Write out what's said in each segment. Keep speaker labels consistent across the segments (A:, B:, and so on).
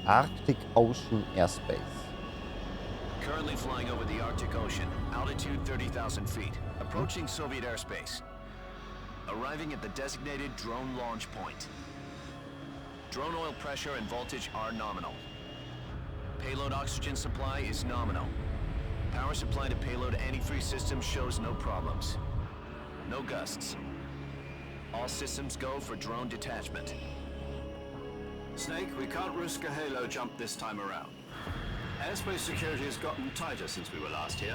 A: Arctic Ocean Airspace.
B: Currently flying over the Arctic Ocean, altitude 30,000 feet, approaching Soviet airspace. Arriving at the designated drone launch point. Drone oil pressure and voltage are nominal. Payload oxygen supply is nominal. Power supply to payload antifreeze system shows no problems. No gusts. All systems go for drone detachment.
C: Snake, we can't risk a halo jump this time around. Airspace security has gotten tighter since we were last here.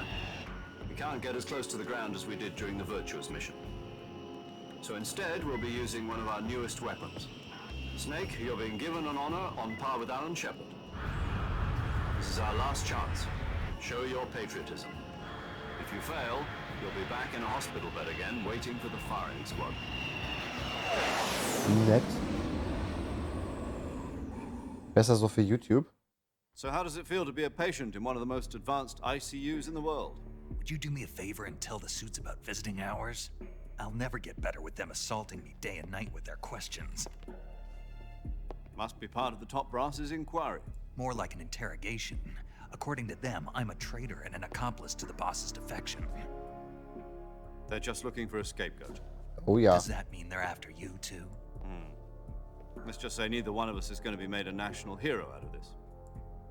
C: We can't get as close to the ground as we did during the Virtuose Mission. So instead, we'll be using one of our newest weapons. Snake, you're being given an honor on par with Alan Shepard. This is our last chance. Show your patriotism. If you fail, you'll be back in a hospital bed again, waiting for the firing squad.
A: Nett. Besser so für YouTube.
C: So how does it feel to be a patient in one of the most advanced ICUs in the world?
D: Would you do me a favor and tell the suits about visiting hours? I'll never get better with them assaulting me day and night with their questions.
C: Must be part of the top brass's inquiry.
D: More like an interrogation. According to them, I'm a traitor and an accomplice to the boss's defection.
C: They're just looking for a scapegoat.
A: Oh ja.
D: Does that mean they're after you too?
C: Let's just say neither one of us is going to be made a national hero out of this.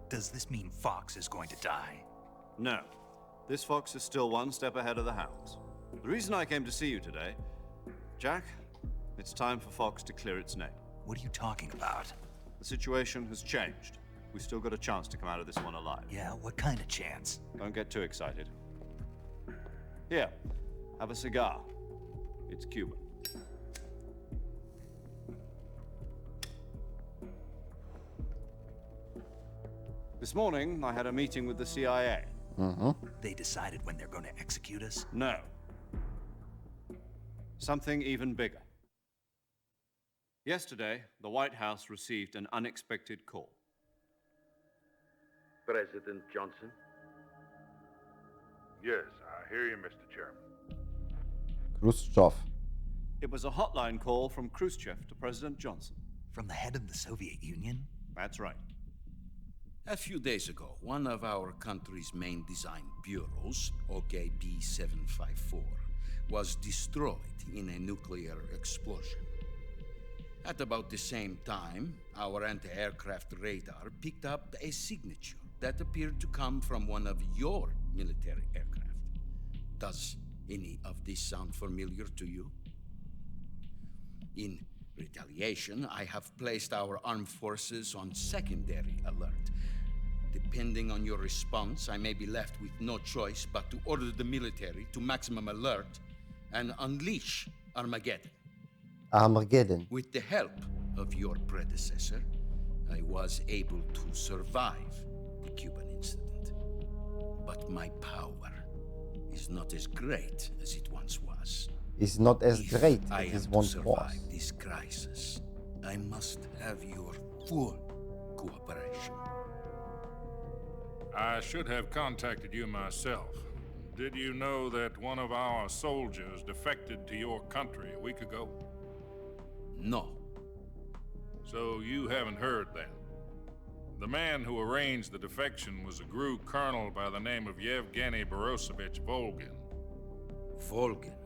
D: Does this mean Fox is going to die?
C: No. This fox is still one step ahead of the hounds. The reason I came to see you today, Jack, it's time for Fox to clear its name.
D: What are you talking about?
C: The situation has changed. We've still got a chance to come out of this one alive.
D: Yeah, what kind of chance?
C: Don't get too excited. Here, have a cigar. It's Cuban. This morning, I had a meeting with the CIA.
D: They decided when they're going to execute us?
C: No. Something even bigger. Yesterday, the White House received an unexpected call.
E: President Johnson?
F: Yes, I hear you, Mr. Chairman.
A: Khrushchev.
C: It was a hotline call from Khrushchev to President Johnson.
D: From the head of the Soviet Union?
C: That's right.
E: A few days ago, one of our country's main design bureaus, OKB 754, was destroyed in a nuclear explosion. At about the same time, our anti-aircraft radar picked up a signature that appeared to come from one of your military aircraft. Does any of this sound familiar to you? In retaliation, I have placed our armed forces on secondary alert. Depending on your response, I may be left with no choice but to order the military to maximum alert and unleash Armageddon.
A: Armageddon.
E: With the help of your predecessor, I was able to survive the Cuban incident. But my power is not as great as it once was.
A: Is not as
E: If
A: great
E: I
A: as it
E: am to
A: once
E: survive
A: was.
E: this crisis, I must have your full cooperation.
F: I should have contacted you myself. Did you know that one of our soldiers defected to your country a week ago?
E: No.
F: So you haven't heard then. The man who arranged the defection was a GRU colonel by the name of Yevgeny Borisovich Volgin.
E: Volgin,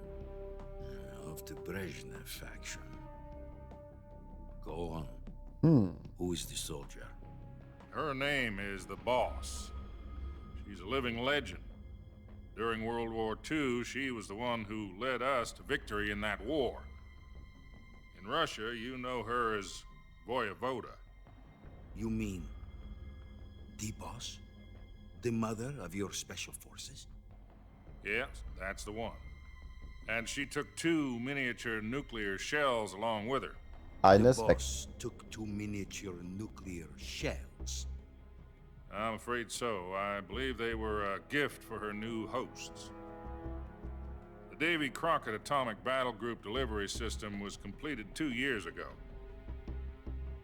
E: of the Brezhnev faction. Go on. Who is the soldier?
F: Her name is the Boss. She's a living legend. During World War II, she was the one who led us to victory in that war. In Russia, you know her as Voyevoda.
E: You mean the boss? The mother of your special forces?
F: Yes, that's the one. And she took 2 miniature nuclear shells along with her.
A: Eines
E: The
A: weg.
E: boss took 2 miniature nuclear shells.
F: I'm afraid so. I believe they were a gift for her new hosts. The Davy Crockett Atomic Battle Group delivery system was completed 2 years ago.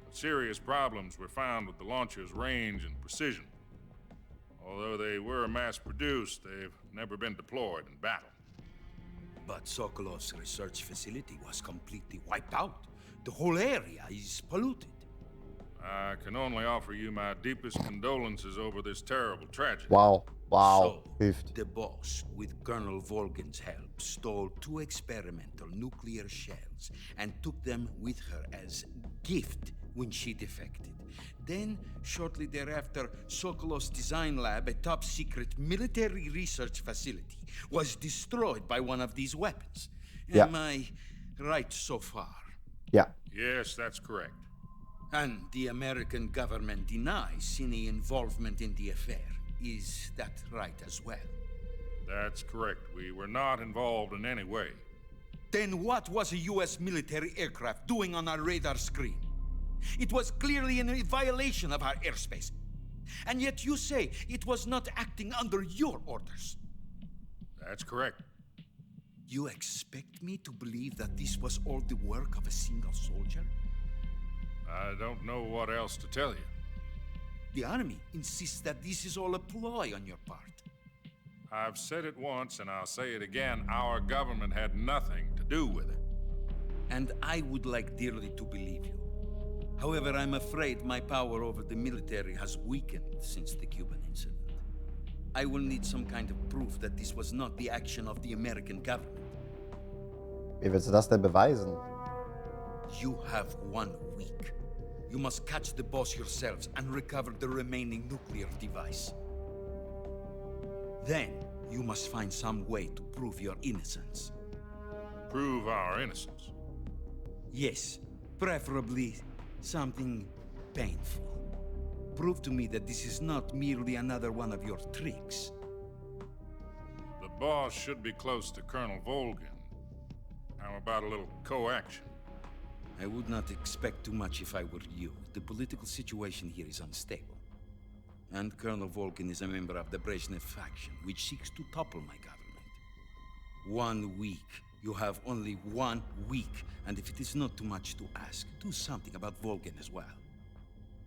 F: But serious problems were found with the launcher's range and precision. Although they were mass-produced, they've never been deployed in battle.
E: But Sokolov's research facility was completely wiped out. The whole area is polluted.
F: I can only offer you my deepest condolences over this terrible tragedy.
A: Wow. Wow.
E: So,
A: Hilft.
E: the boss, with Colonel Volgin's help, stole 2 experimental nuclear shells and took them with her as gift when she defected. Then, shortly thereafter, Sokolov's design lab, a top-secret military research facility, was destroyed by one of these weapons.
A: Yeah.
E: Am I right so far?
A: Ja.
F: Yes, that's correct.
E: And the American government denies any involvement in the affair. Is that right as well?
F: That's correct. We were not involved in any way.
E: Then what was a U.S. military aircraft doing on our radar screen? It was clearly in violation of our airspace. And yet you say it was not acting under your orders.
F: That's correct.
E: You expect me to believe that this was all the work of a single soldier?
F: I don't know what else to tell you.
E: The army insists that this is all a ploy on your part.
F: I've said it once and I'll say it again. Our government had nothing to do with it.
E: And I would like dearly to believe you. However, I'm afraid my power over the military has weakened since the Cuban incident. I will need some kind of proof that this was not the action of the American government.
A: Wie willst du das denn beweisen?
E: You have 1 week. You must catch the boss yourselves and recover the remaining nuclear device. Then, you must find some way to prove your innocence.
F: Prove our innocence.
E: Yes, preferably something painful. Prove to me that this is not merely another one of your tricks.
F: The boss should be close to Colonel Volgin. How about a little co-action?
E: I would not expect too much if I were you. The political situation here is unstable. And Colonel Volgin is a member of the Brezhnev faction, which seeks to topple my government. 1 week. You have only 1 week. And if it is not too much to ask, do something about Volgin as well.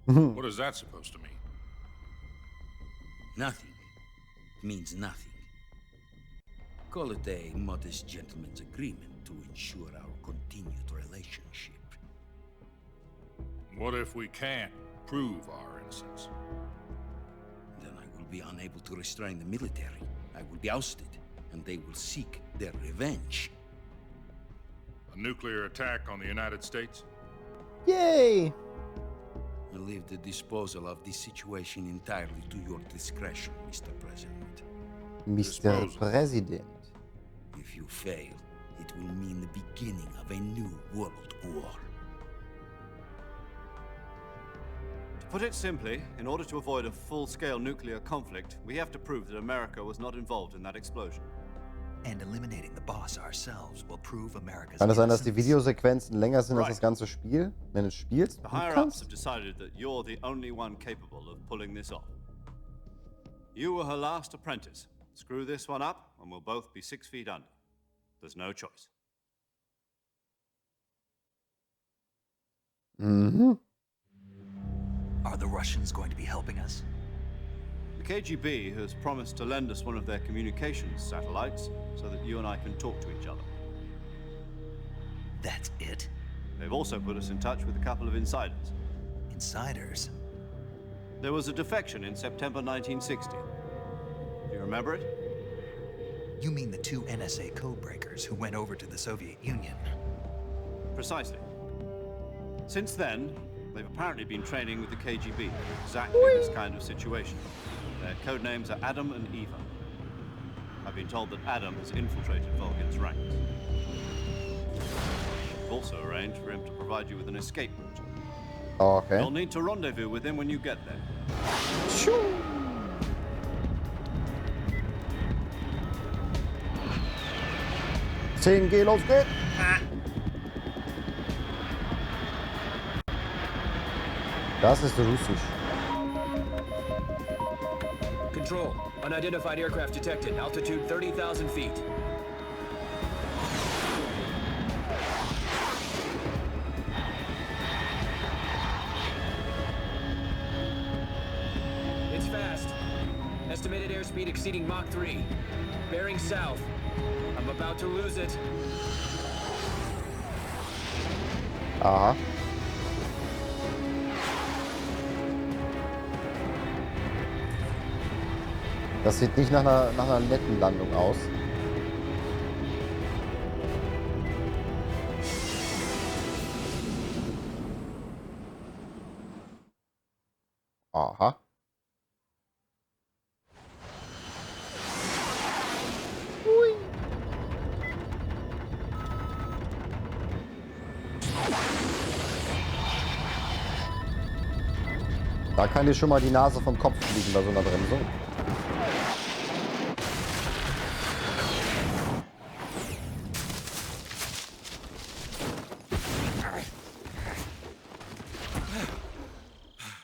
F: What is that supposed to mean?
E: Nothing. It means nothing. Call it a modest gentleman's agreement to ensure our continued relationship.
F: What if we can't prove our innocence?
E: Then I will be unable to restrain the military. I will be ousted, and they will seek their revenge.
F: A nuclear attack on the United States?
A: Yay!
E: I leave the disposal of this situation entirely to your discretion, Mr. President.
A: Mr.
F: Disposal.
A: President.
E: If you fail, it will mean the beginning of a new world war.
C: To put it simply, in order to avoid a full-scale nuclear conflict, we have to prove that America was not involved in that explosion.
D: And eliminating the boss ourselves will prove America's
A: Kann es sein, dass die
D: innocence.
A: Videosequenzen länger sind als das
C: Right.
A: ganze Spiel? Wenn du es spielst?
C: The
A: und
C: higher-ups
A: kannst?
C: have decided that you're the only one capable of pulling this off. You were her last apprentice. Screw this one up, and we'll both be 6 feet under. There's no choice.
A: Mhm.
D: Are the Russians going to be helping us?
C: The KGB has promised to lend us one of their communications satellites so that you and I can talk to each other.
D: That's it?
C: They've also put us in touch with a couple of insiders.
D: Insiders?
C: There was a defection in September 1960. Do you remember it?
D: You mean the 2 NSA codebreakers who went over to the Soviet Union?
C: Precisely. Since then, they've apparently been training with the KGB for exactly this kind of situation. Their code names are Adam and Eva. I've been told that Adam has infiltrated Volgin's ranks. I've also arranged for him to provide you with an escape route.
A: Oh, okay.
C: You'll need to rendezvous with him when you get there.
A: 10G, los geht's! Das ist russisch.
G: Control. Unidentified aircraft detected. Altitude 30,000 feet. It's fast. Estimated airspeed exceeding Mach 3. Bearing south. I'm about to lose it.
A: Aha. Das sieht nicht nach einer netten Landung aus. Aha. Da kann dir schon mal die Nase vom Kopf fliegen bei so einer Bremsung.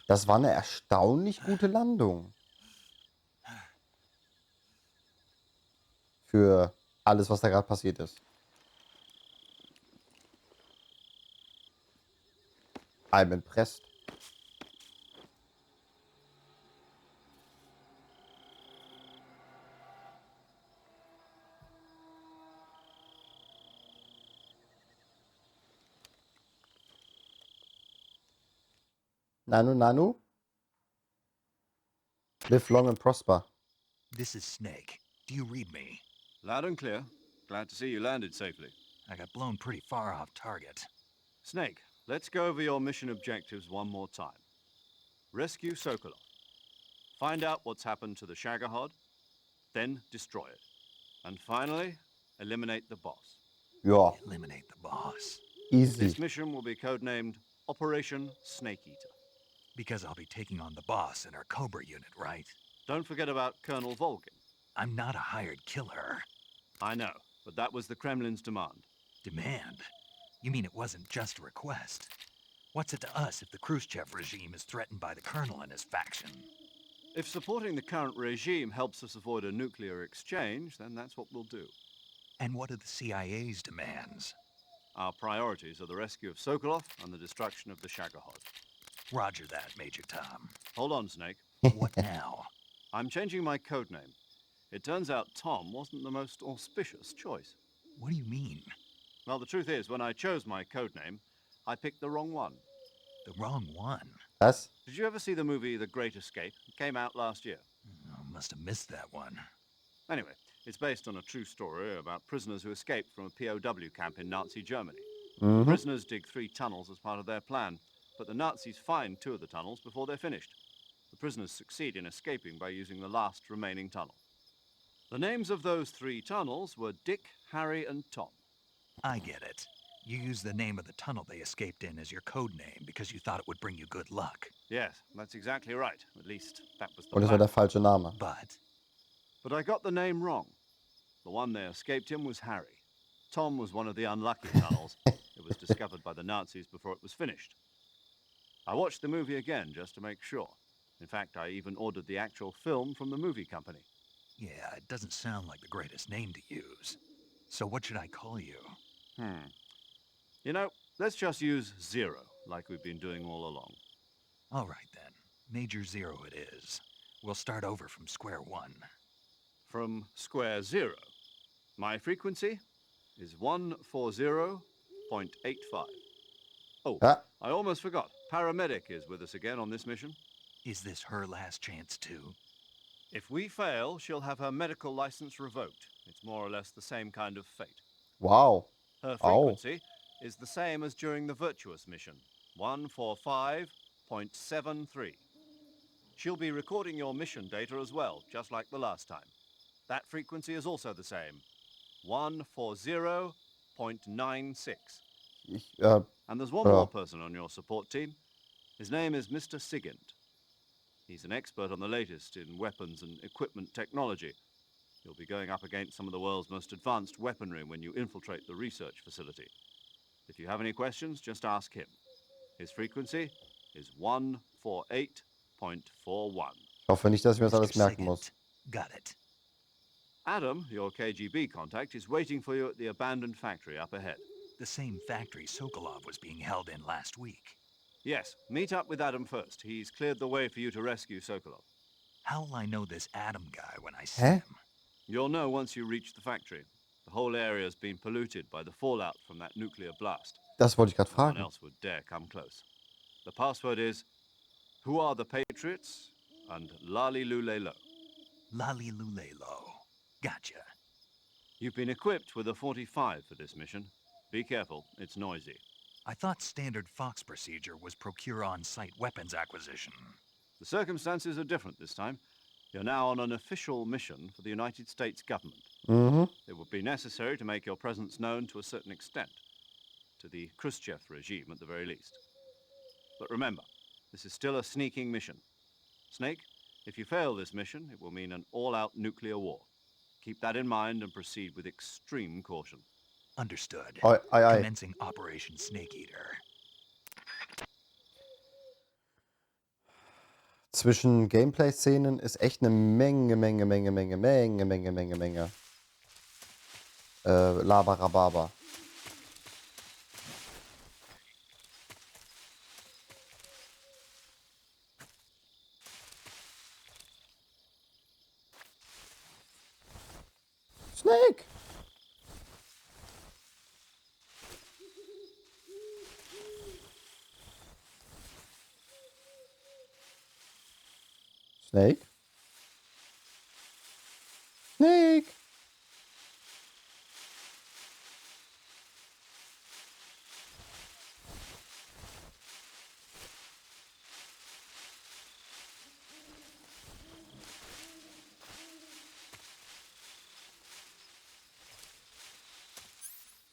A: Das war eine erstaunlich gute Landung. Für alles, was da gerade passiert ist. I'm impressed. Nanu? Live long and prosper.
D: This is Snake. Do you read me?
C: Loud and clear. Glad to see you landed safely.
D: I got blown pretty far off target.
C: Snake, let's go over your mission objectives one more time. Rescue Sokolov. Find out what's happened to the Shagohod, then destroy it. And finally, eliminate the boss.
A: Ja,
D: Eliminate the boss.
A: easy.
C: This mission will be codenamed Operation Snake Eater.
D: Because I'll be taking on the boss in our Cobra unit, right?
C: Don't forget about Colonel Volgin.
D: I'm not a hired killer.
C: I know, but that was the Kremlin's demand.
D: Demand? You mean it wasn't just a request? What's it to us if the Khrushchev regime is threatened by the Colonel and his faction?
C: If supporting the current regime helps us avoid a nuclear exchange, then that's what we'll do.
D: And what are the CIA's demands?
C: Our priorities are the rescue of Sokolov and the destruction of the Shagohod.
D: Roger that, Major Tom.
C: Hold on, Snake.
D: What now?
C: I'm changing my codename. It turns out Tom wasn't the most auspicious choice.
D: What do you mean?
C: Well, the truth is, when I chose my codename, I picked the wrong one.
D: The wrong one?
A: Was?
C: Did you ever see the movie The Great Escape? It came out last year.
D: Oh, must have missed that one.
C: Anyway, it's based on a true story about prisoners who escaped from a POW camp in Nazi Germany.
A: Mhm.
C: Prisoners dig 3 tunnels as part of their plan, but the Nazis find 2 of the tunnels before they're finished. The prisoners succeed in escaping by using the last remaining tunnel. The names of those 3 tunnels were Dick, Harry, and Tom.
D: I get it. You used the name of the tunnel they escaped in as your code name because you thought it would bring you good luck.
C: Yes, that's exactly right. At least, that was the
A: Und es war
C: plan.
A: der falsche Name.
C: But I got the name wrong. The one they escaped in was Harry. Tom was one of the unlucky tunnels. It was discovered by the Nazis before it was finished. I watched the movie again just to make sure. In fact, I even ordered the actual film from the movie company.
D: Yeah, it doesn't sound like the greatest name to use. So what should I call you?
C: You know, let's just use Zero, like we've been doing all along.
D: All right then. Major Zero it is. We'll start over from square one.
C: From square 0. My frequency is 140.85. Oh,
A: Ah.
C: I almost forgot. Paramedic is with us again on this mission.
D: Is this her last chance too?
C: If we fail, she'll have her medical license revoked. It's more or less the same kind of fate.
A: Wow.
C: Her
A: Oh.
C: frequency is the same as during the Virtuose Mission, 145.73. She'll be recording your mission data as well, just like the last time. That frequency is also the same, 140.96. And there's one more person on your support team. His name is Mr. Beginnt. He's an expert on the latest in weapons and equipment technology. You'll be going up against some of the world's most advanced weaponry when you infiltrate the research facility. If you have any questions, just ask him. His frequency is 148.41.
A: Ich hoffe nicht, dass ich mir das alles
D: Mr.
A: merken muss.
D: Sigint. Got it.
C: Adam, your KGB contact, is waiting for you at the abandoned factory up ahead.
D: The same factory Sokolov was being held in last week.
C: Yes, meet up with Adam first. He's cleared the way for you to rescue Sokolov.
D: How'll I know this Adam guy when I see
A: Hä?
D: him?
C: You'll know once you reach the factory. The whole area's been polluted by the fallout from that nuclear blast.
A: Das wollte ich gerade
C: No one
A: fragen.
C: else would dare come close. The password is, who are the Patriots? And Lali Lulelo.
D: Lalilulelo. Gotcha.
C: You've been equipped with a 45 for this mission. Be careful, it's noisy.
D: I thought standard Fox procedure was procure on-site weapons acquisition.
C: The circumstances are different this time. You're now on an official mission for the United States government. It would be necessary to make your presence known to a certain extent, to the Khrushchev regime at the very least. But remember, this is still a sneaking mission. Snake, if you fail this mission, it will mean an all-out nuclear war. Keep that in mind and proceed with extreme caution.
D: Understood.
A: Ei, ei, ei.
D: Commencing Operation Snake Eater.
A: Zwischen Gameplay-Szenen ist echt eine Menge Labarababa. Snake! Snake? Snake!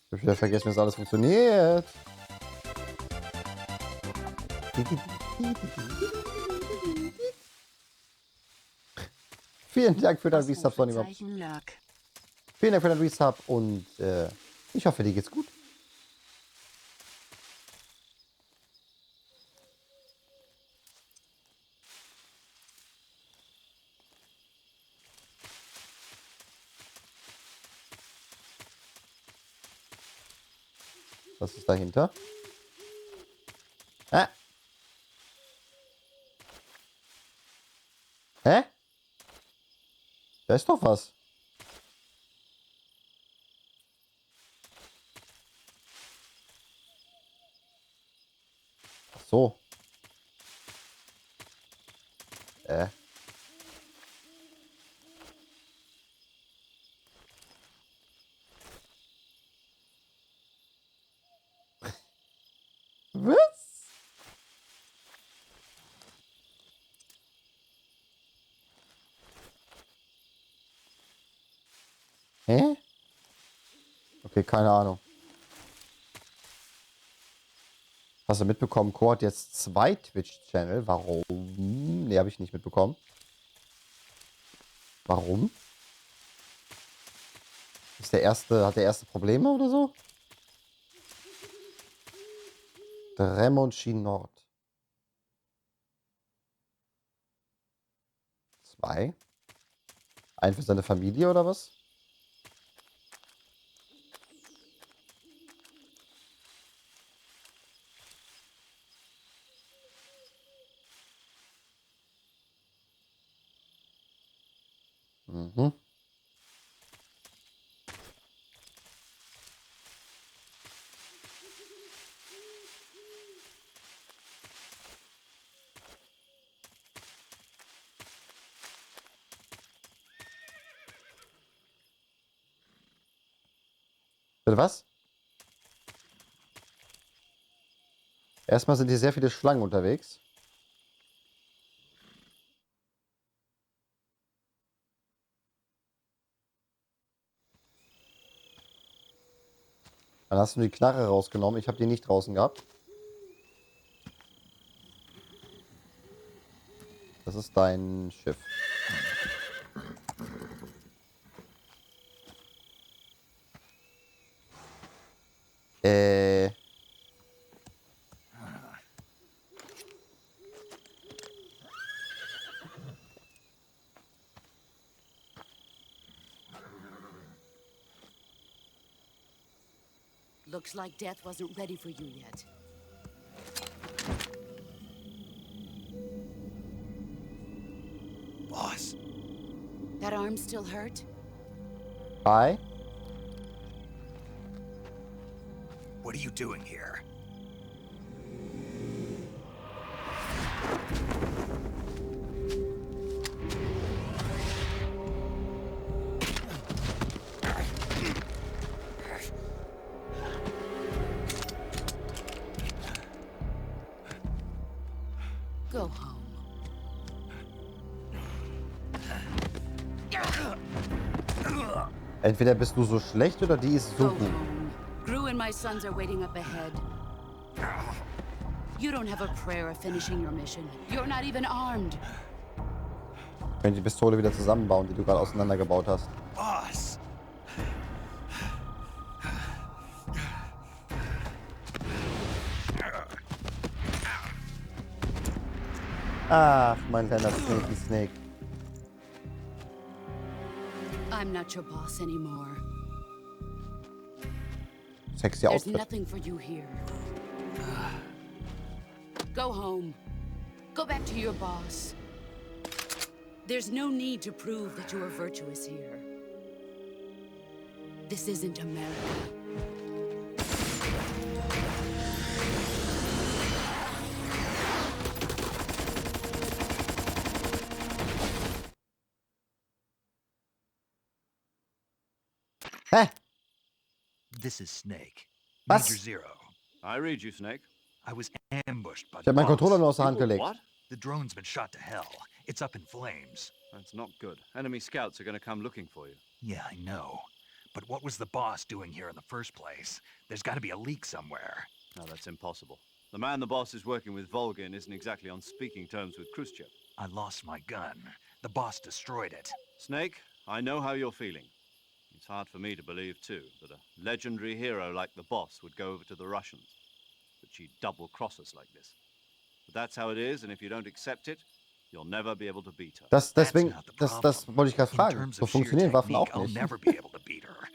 A: Ich hab wieder vergessen, dass alles funktioniert. Vielen Dank für dein Resub, Sonny. Vielen Dank für dein Resub und ich hoffe, dir geht's gut. Was ist dahinter? Ah. Hä? Da ist doch was. Ach so. Was? Hä? Okay, keine Ahnung. Hast du mitbekommen, Co hat jetzt 2 Twitch-Channel. Warum? Ne, habe ich nicht mitbekommen. Warum? Ist der erste, hat der erste Probleme oder so? Dremonchi Nord. 2. Ein für seine Familie oder was? Mhm. Bitte was? Erstmal sind hier sehr viele Schlangen unterwegs. Dann hast du die Knarre rausgenommen. Ich habe die nicht draußen gehabt. Das ist dein Schiff.
H: Looks like death wasn't ready for you yet.
D: Boss.
H: That arm still hurt?
A: Hi.
D: What are you doing here?
H: Go home.
A: Entweder bist du so schlecht oder die ist so
H: Go
A: gut.
H: home. Gru and my sons are waiting up ahead. You don't have a prayer of finishing your mission. You're not even armed.
A: Können die Pistole wieder zusammenbauen, die du gerade auseinandergebaut hast.
D: Boss!
A: Ach, mein kleiner Snake.
H: I'm not your boss anymore.
A: Sexy
H: There's
A: Outfit.
H: nothing for you here. Go home. Go back to your boss. There's no need to prove that you are virtuous here. This isn't America.
A: Hä?
D: This is Snake.
A: Was?
D: Major Zero.
C: I read you, Snake.
D: I was ambushed by
A: Ich
D: the
A: habe meinen
D: boss.
A: Controller nur aus der Hand
C: People
A: gelegt.
C: What?
D: The drone's been shot to hell. It's up in flames.
C: That's not good. Enemy scouts are going to come looking for you.
D: Yeah, I know. But what was the boss doing here in the first place? There's got to be a leak somewhere.
C: No, that's impossible. The man the boss is working with, Volgin, isn't exactly on speaking terms with Khrushchev.
D: I lost my gun. The boss destroyed it.
C: Snake, I know how you're feeling. It's hard for me to believe, too, that a legendary hero like the boss would go over to the Russians. That she'd double-cross us like this. But that's how it is, and if you don't accept it, you'll never be able to beat her.
A: Deswegen,
D: That's not the
A: das
D: problem.
A: wollte ich gerade
D: In
A: fragen.
D: terms
A: So
D: of sheer
A: funktionieren Waffen
D: technique,
A: auch
D: I'll
A: nicht.
D: never be able to beat her.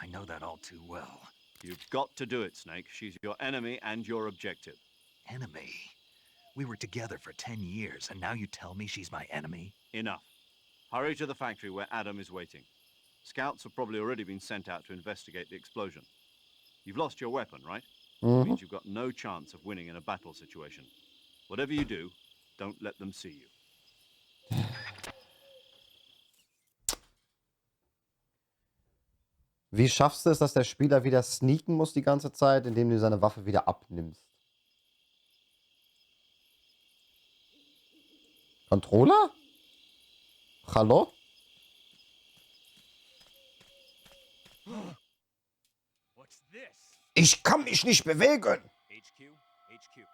D: I know that all too well.
C: You've got to do it, Snake. She's your enemy and your objective.
D: Enemy? We were together for 10 years, and now you tell me she's my enemy?
C: Enough. Hurry to the factory where Adam is waiting. Scouts have probably already been sent out to investigate the explosion. You've lost your weapon, right? It means you've got no chance of winning in a battle situation. Whatever you do, don't let them see you.
A: Wie schaffst du es, dass der Spieler wieder sneaken muss die ganze Zeit, indem du seine Waffe wieder abnimmst? Controller? Hallo?
G: What's this?
A: Ich kann mich nicht bewegen.
G: HQ? HQ.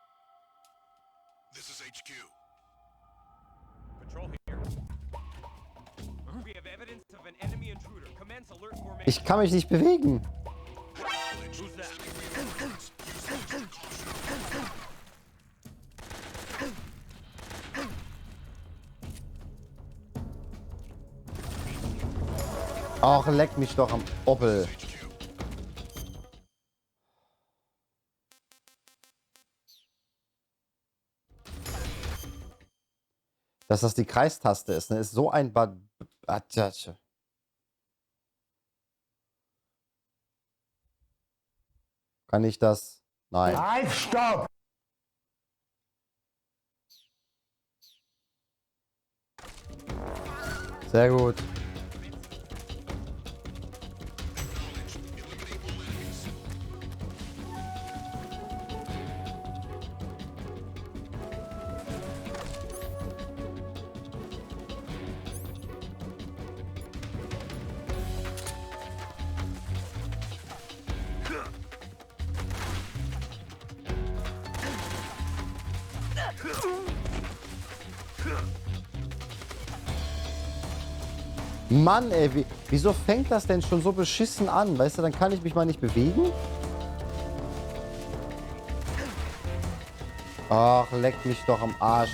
F: This is HQ.
G: Patrol here. We have evidence of an enemy intruder. Commence alert formation.
A: Ich kann mich nicht bewegen.
G: Who's that?
A: Ach, leck mich doch am Oppel. Dass das die Kreistaste ist, ne? Ist so ein Kann ich das? Nein.
I: Halt, stopp!
A: Sehr gut. Mann, ey, wieso fängt das denn schon so beschissen an? Weißt du, dann kann ich mich mal nicht bewegen? Ach, leck mich doch am Arsch.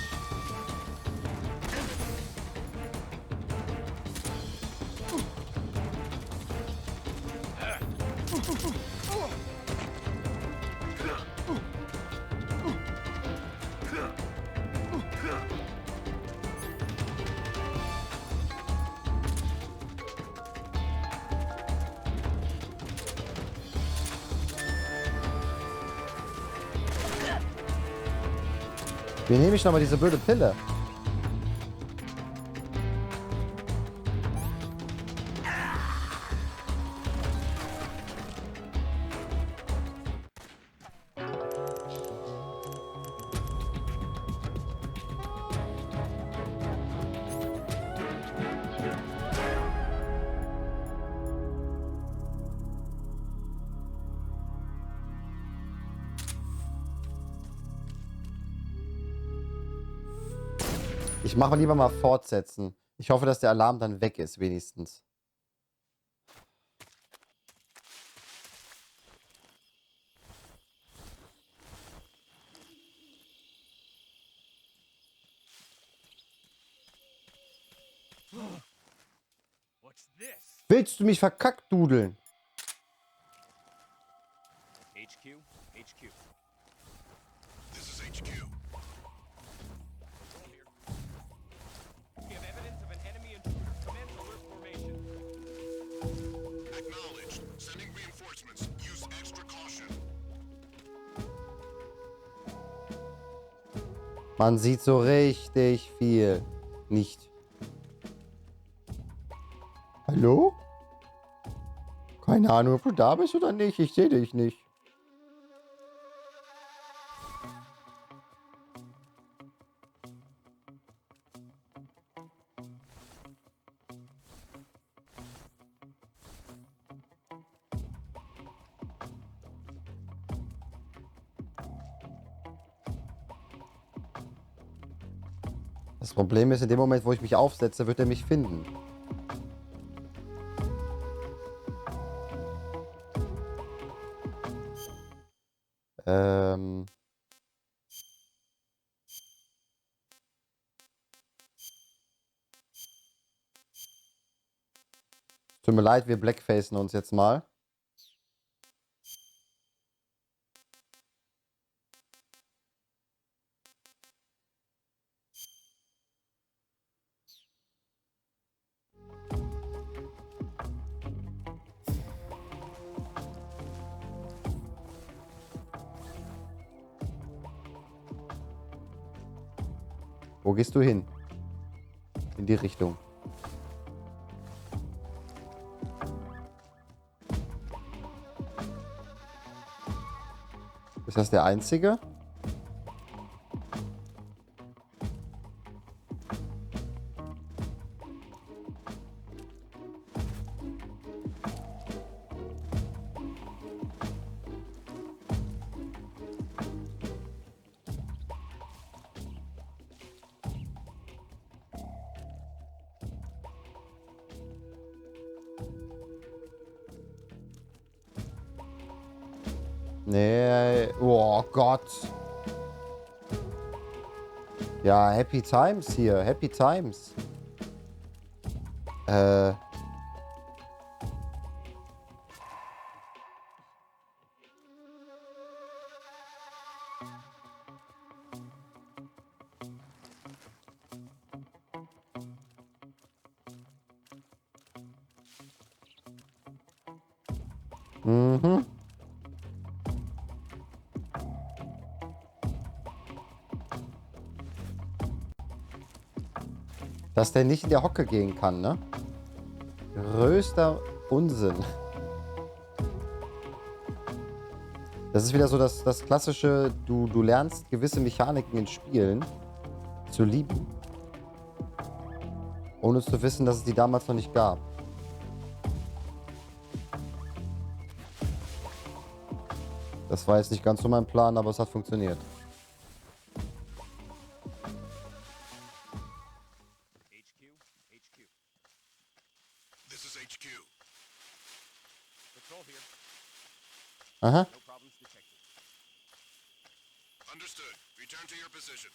A: Wie nehme ich nochmal diese blöde Pille? Ich mache lieber mal fortsetzen. Ich hoffe, dass der Alarm dann weg ist, wenigstens.
G: What's this?
A: Willst du mich verkackdudeln?
G: HQ, HQ.
B: This is HQ.
G: We have evidence of an enemy intruder. Commence alert formation.
B: Acknowledged. Sending reinforcements. Use extra caution.
A: Man sieht so richtig viel. Nicht. Hallo? Keine Ahnung, ob du da bist oder nicht. Ich sehe dich nicht. Das Problem ist, in dem Moment, wo ich mich aufsetze, wird er mich finden. Tut mir leid, wir blackfacen uns jetzt mal. Wo gehst du hin? In die Richtung. Ist das der einzige? Nee, oh Gott. Ja, Happy Times hier, Happy Times. Mhm. Dass der nicht in der Hocke gehen kann, ne? Größter Unsinn. Das ist wieder so das klassische, du lernst gewisse Mechaniken in Spielen zu lieben, ohne zu wissen, dass es die damals noch nicht gab. Das war jetzt nicht ganz so mein Plan, aber es hat funktioniert.
B: This is HQ.
G: Patrol here.
A: Aha.
G: No problems detected.
B: Understood. Return to your position.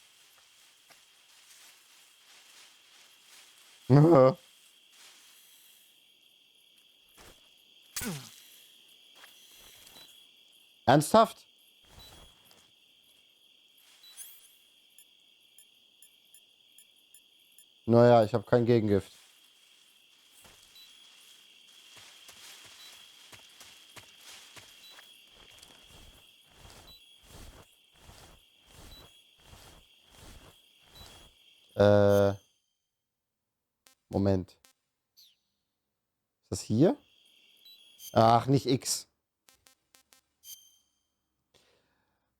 A: Ernsthaft? Naja, ich habe kein Gegengift. Moment. Ist das hier? Ach, nicht X.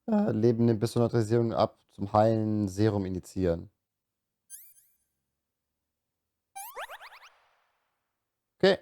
A: Leben nimmt bis zur Neutralisierung ab. Zum Heilen Serum initiieren. Okay.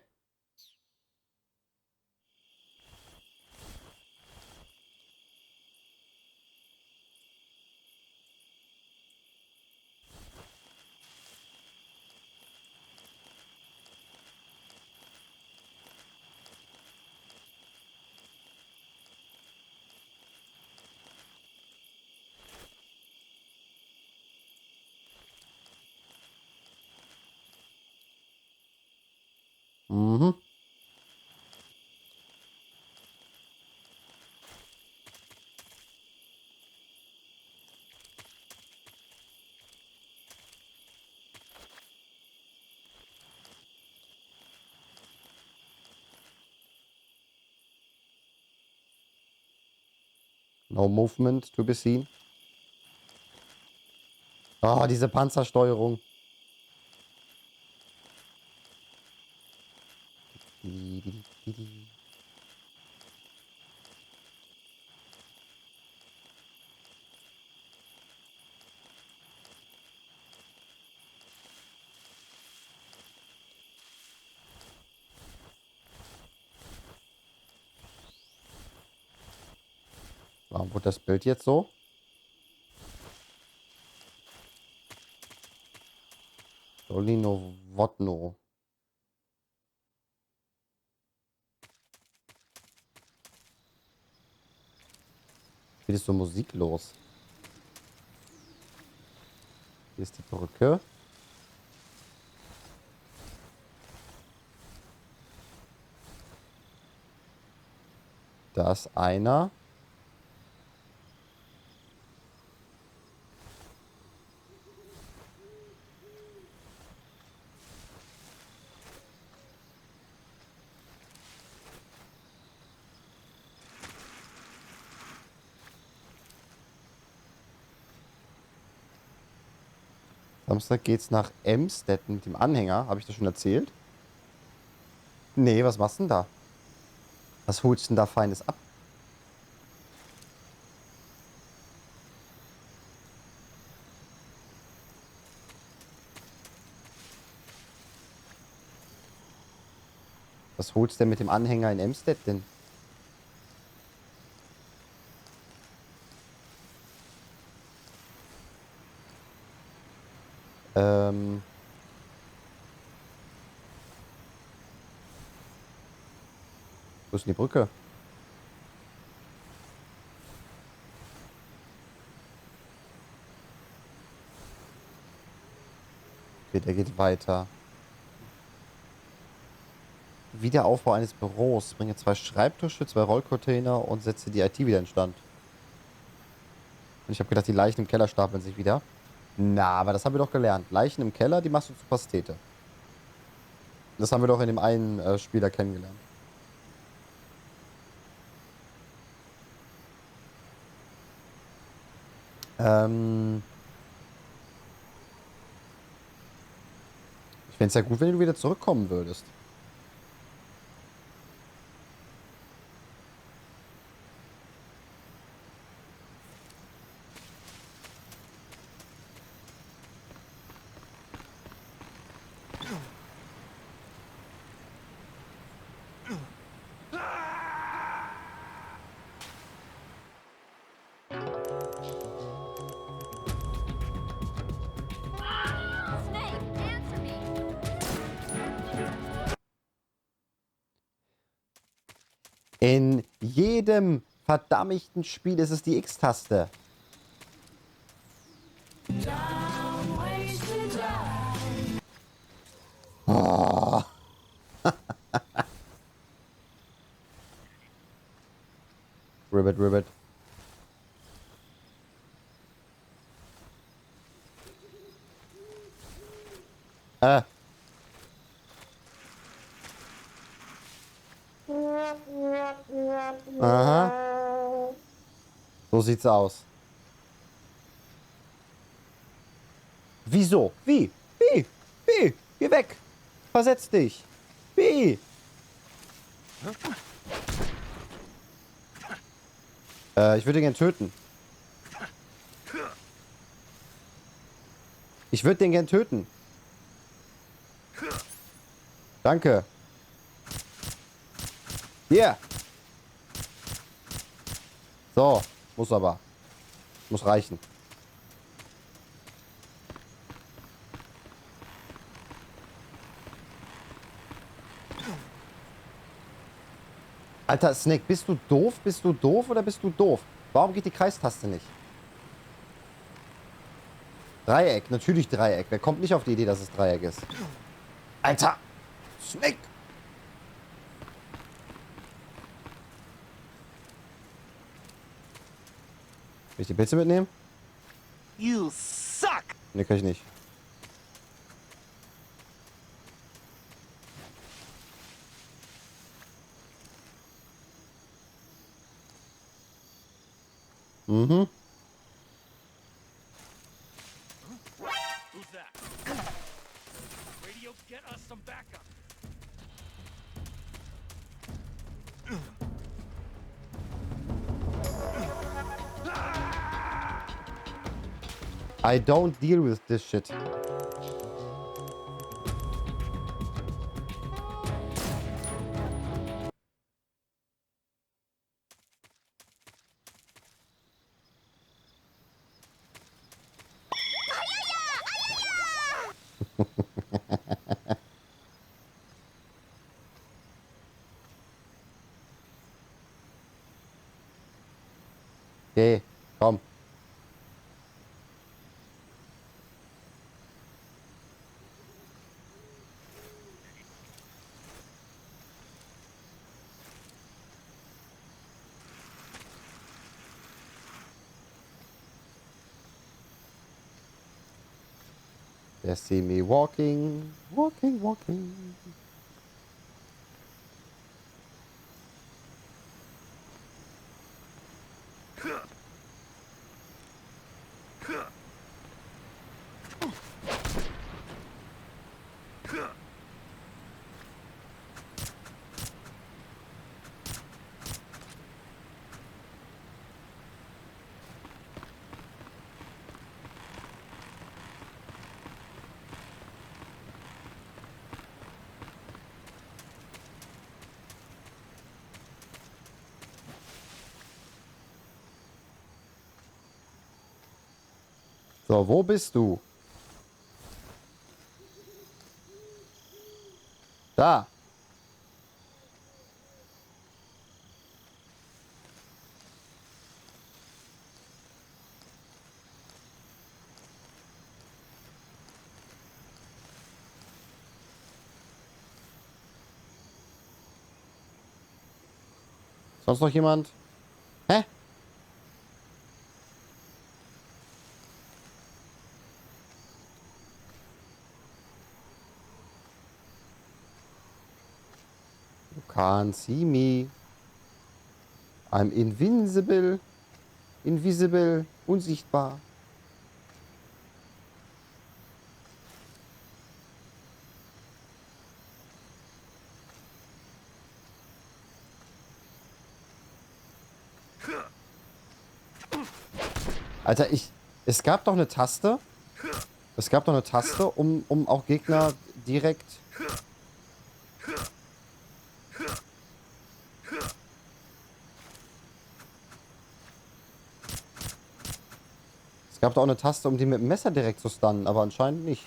A: No movement to be seen. Oh, diese Panzersteuerung. Warum wurde das Bild jetzt so? Dolino Wodno. Wie ist so musiklos? Hier ist die Brücke. Da ist einer. Samstag geht's nach Emstetten mit dem Anhänger. Habe ich das schon erzählt? Nee, was machst du denn da? Was holst du denn da Feines ab? Was holst du denn mit dem Anhänger in Emstetten? Wo ist denn die Brücke? Okay, der geht weiter. Wiederaufbau eines Büros. Bringe 2 Schreibtische, 2 Rollcontainer und setze die IT wieder in Stand. Und ich habe gedacht, die Leichen im Keller stapeln sich wieder. Na, aber das haben wir doch gelernt. Leichen im Keller, die machst du zu Pastete. Das haben wir doch in dem einen Spieler kennengelernt. Ich fände es ja gut, wenn du wieder zurückkommen würdest. In jedem verdammten Spiel ist es die X-Taste. Oh. Ribbit, Ribbit. Aha. So sieht's aus. Wieso? Wie? Wie? Wie? Geh weg. Versetz dich. Wie? Ich würde den gern töten. Ich würde den gern töten. Danke. Hier. So. Muss aber. Muss reichen. Alter, Snake, bist du doof? Bist du doof oder bist du doof? Warum geht die Kreistaste nicht? Dreieck, natürlich Dreieck. Wer kommt nicht auf die Idee, dass es Dreieck ist? Alter! Snake! Will ich die Pilze mitnehmen?
G: You suck!
A: Ne, kann ich nicht. Mhm.
I: Who's that? Radio, get us some backup.
A: I don't deal with this shit. Okay, komm. They see me walking, walking, walking. So, wo bist du? Da. Sonst noch jemand? Hä? You can't see me. I'm invincible. Invisible. Unsichtbar. Alter, es gab doch eine Taste. Es gab doch eine Taste, um auch Gegner direkt... Es gab doch auch eine Taste, um die mit dem Messer direkt zu stunnen, aber anscheinend nicht.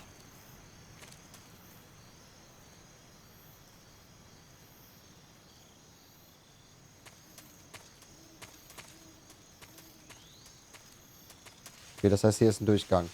A: Okay, das heißt, hier ist ein Durchgang.